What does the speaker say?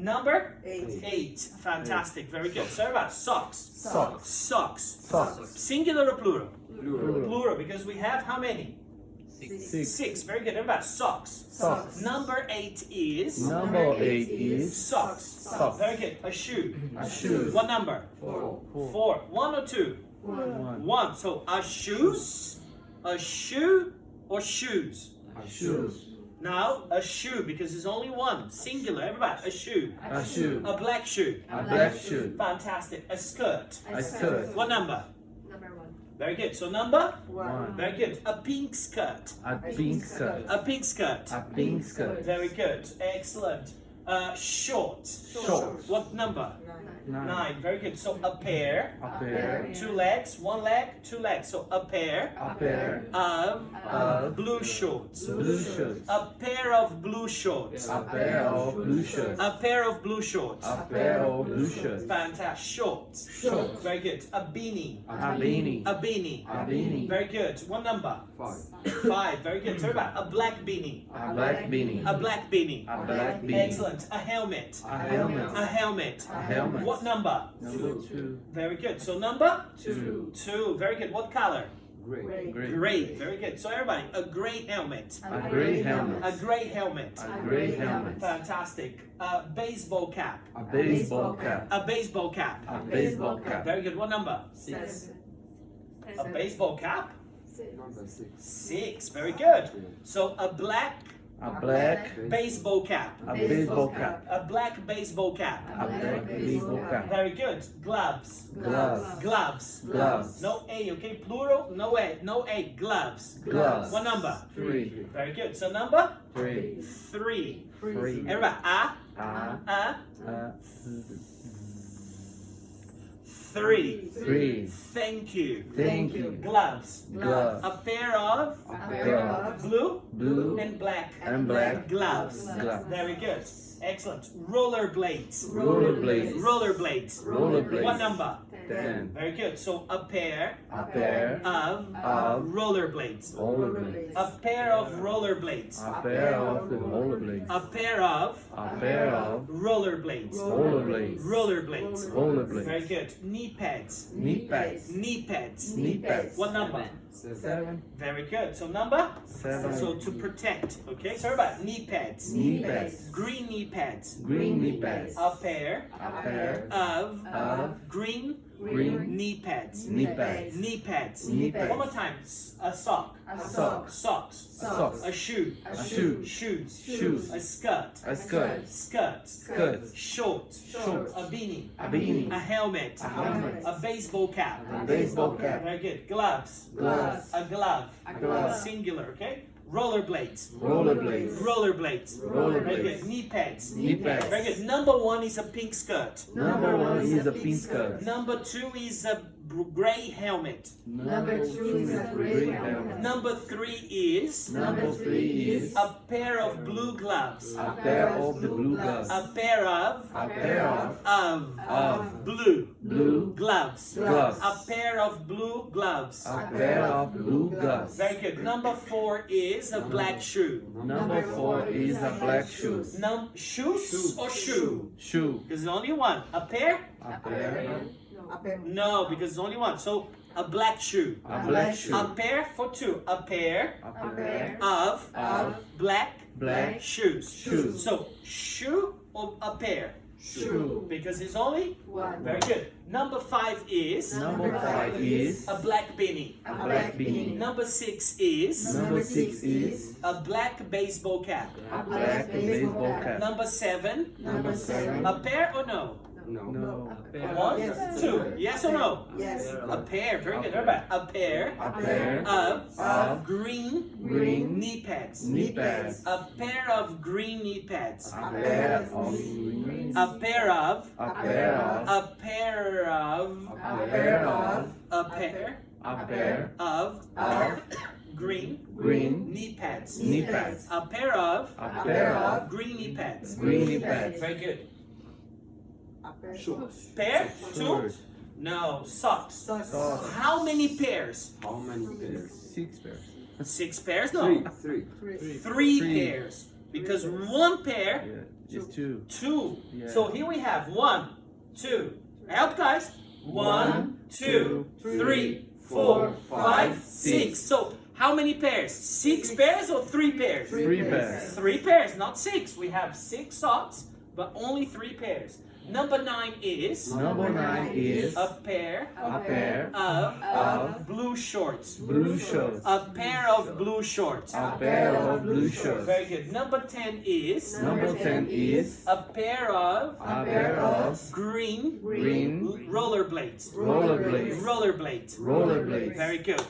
Number 8. 8. Fantastic. Very good. So about socks. Socks. Socks. Socks. Singular or plural? Plural. Plural, because we have how many? 6. 6. Very good. About socks. Socks. Number 8 is Number 8 is socks. Socks. Very good. A shoe. A shoe. What number? 4. 4. 1 or 2? 1. So a shoes, a shoe, or shoes? Shoes. Now a shoe, because there's only one. Singular. Everybody. A shoe. A shoe. A black shoe. A black shoe. Fantastic. A skirt. A skirt. What number? Number 1. Very good. So number? 1. Very good. A pink skirt. A pink skirt. A pink skirt. A pink skirt. Very good. Excellent. Short. Short. What number? 9. Very good. So a pair. A pair. 2 legs. 1 leg. 2 legs. So a pair. A pair. Of blue shorts. Blue shirts. A pair of blue shorts. A pair of blue shirts. A pair of blue shorts. A pair of blue shirts. Fantastic. Shorts. Shorts. Very good. A beanie. A beanie. A beanie. A beanie. Very good. What number? 5. Very good. Sorry about a black beanie. A black beanie. A black beanie. A black beanie. Excellent. A helmet. A helmet. A helmet. A helmet. What number? Number 2. Very good. So number? 2. 2. Very good. What color? Gray. Gray. Very good. So everybody, a gray helmet. A gray helmet. A gray helmet. A gray helmet. Fantastic. A baseball cap. A baseball cap. A baseball cap. A baseball cap. Very good. What number? 6. A baseball cap? 6. 6. Very good. So a black A black baseball cap. a baseball cap. A black baseball cap. A black baseball cap. Very good. Gloves. Gloves. Gloves. Gloves. No A, okay? Plural, no A. No A. Gloves. Gloves. What number? 3. Very good. So number? 3. 3. 3. Everybody, A. 3. 3. Thank you. Thank you. Gloves. Gloves. A pair of A pair of blue blue and black and black gloves. gloves. Very good. Excellent. Rollerblades. Rollerblades. Rollerblades. Rollerblades. What number? 10. Very good. So a pair A pair of of rollerblades. rollerblades. A pair of rollerblades. A pair of the rollerblades. A pair of A pair of rollerblades. rollerblades. Rollerblades. Rollerblades. Very good. Knee pads. Knee pads. Knee pads. Knee pads. What number? 7. Very good. So number? 7. So to protect. Okay. So about knee pads. Knee pads. Green knee pads. Green knee pads. A pair A pair of green green knee pads. knee pads. Knee pads. Knee pads. One more time. A sock. Sock. Socks. Socks. A shoe. A shoe. Shoes. Shoes. A skirt. A skirt. Skirt. Skirt. Shorts. Shorts. A beanie. A beanie. A helmet. A helmet. A baseball cap. A baseball cap. Very good. Gloves. Gloves. A glove. A glove. Singular, okay? Rollerblades. Rollerblades. Rollerblades. Rollerblades. Very good. Knee pads. Knee pads. Very good. Number 1 is a pink skirt. Number 1 is a pink skirt. Number 2 is a gray helmet. Number 2 is a gray helmet. Number 3 is Number 3 is a pair of blue gloves. a pair of the blue gloves. A pair of A pair of blue blue gloves. gloves. A pair of blue gloves. A pair of blue gloves. Very good. Number 4 is a black shoe. Number 4 is a black shoes. Shoes or shoe? Shoe. Because there's only one. A pair? A pair. No, because there's only one. So a black shoe. A black shoe. A pair for 2. A pair A pair of black black shoes. shoes. So shoe or a pair? shoe. Because it's only One. very good. Number 5 is Number 5 is a black beanie. a black beanie. Number 6 is Number 6 is a black baseball cap. a black baseball cap. Number 7, Number 7 a pair or no? no. One, Yes. 2. Yes or no? Yes. A pair. Very good. Everybody. A pair A pair of green green knee pads. knee pads. A pair of green knee pads. A pair of green. A pair of A pair of a pair of a pair of a pair a pair of of green green knee pads. knee pads. A pair of A pair of green knee pads. green knee pads. Very good. Shoes. Pair? 2? No. Socks. Socks. How many pairs? How many pairs? 6 pairs. 6 pairs? No. Three. 3 pairs. Because one pair, Yeah, it's two. two. Yeah. So here we have 1, 2. Help, guys. 1, 2, 3, 4, 5, 6. So how many pairs? 6 pairs or 3 pairs? Three pairs. 3 pairs, not 6. We have 6 socks, but only 3 pairs. Number 9 is Number 9 is a pair a pair of blue shorts. blue shorts. A pair of blue shorts. A pair of blue shorts. Very good. Number 10 is Number 10 is a pair of a pair of green green rollerblades. rollerblades. Rollerblades. Rollerblades. Very good.